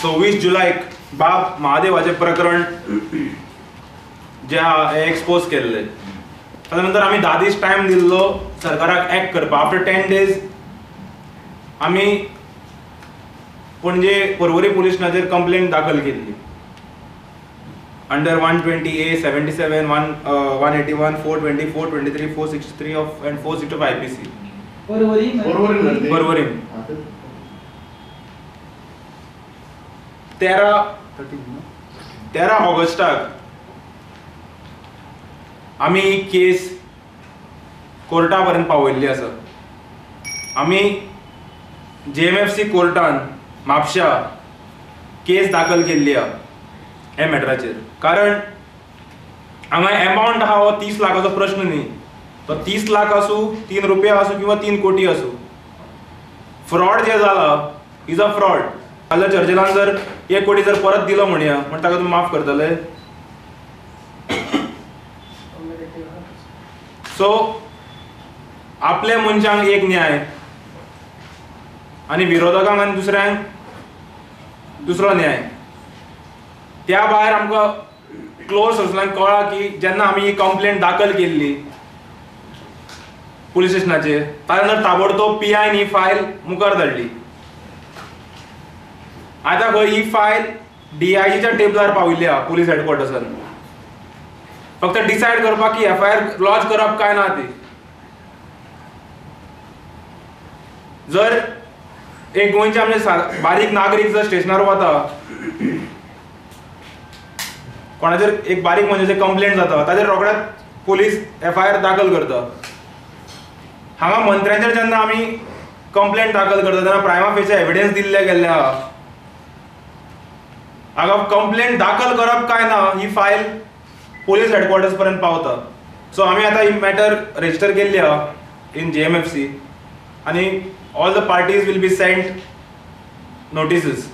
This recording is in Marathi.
26 जुलैक बाब महादेवाचे प्रकरण जे एक्सपोज केल्ले त्यानंतर आम्ही 10 दीस टाइम दिल्लो सरकाराक एक्ट करपा. आफ्टर 10 days आम्ही पणजे पर्वरी पुलीस स्टेशनाचेर कंप्लेंट दाखल केल्ली under 120A 77 181 420 423 463 of end 462 IPC Porvorim 13 ऑगस्टाक आम्ही केस कोर्टा पर्यंत पावयल्ली आसा. आम्ही JMFC कोर्टान म्हापशा केस दाखल केल्ली आहा हे मॅटराचेर. कारण हांगा अमाउंट आहा हो 30 लाखाचो प्रश्न न्ही. तो 30 लाख आसूं 3 रुपया आसूं किंवा 3 कोटी आसूं, फ्रॉड जे जाला इज अ फ्रॉड. फाल्यां चर्चिलान जर 1 कोटी जर परत दिलो म्हणया म्हण ताका तुमी माफ करतले. सो आपल्या मनशांक एक न्याय आणि विरोधकांक आनी दुसऱ्यांक दुसरो न्याय. त्या भायर आमकां क्लोज सोर्सांतल्यान कळ्ळा की जेन्ना आमी ही कंप्लेंट दाखल केल्ली पुलीस स्टेशनाचेर तानंतर ताबडतोब PI नी फायल मुखार धाडली. आतां खंय ही फायल DIGच्या टेबलार पाविल्ली आहा पुलीस हेडक्वॉर्टर्सान. फक्त डिसायड करपाक की FIR लॉन्च करप काय ना ती. जर एक गोंयचे आमचे बारीक नागरीक जर स्टेशनार वता, कोणाचेर एक बारीक मनशाचेर कंप्लेंट जाता, ताचेर रोखडेच पुलीस FIR दाखल करता. हांगा मंत्र्यांचेर जेन्ना आमी कंप्लेंट दाखल करता तेन्ना प्रायमा फेसी एविडेन्स दिल्ले गेल्ले आहा. हांगा कंप्लेंट दाखल करप काय ना ही फायल पुलीस हेडक्वॉर्टर्स पर्यंत पावता. सो आमी आतां ही मॅटर रजिस्टर केल्ली आहा इन JMFC आणि all the parties will be sent notices.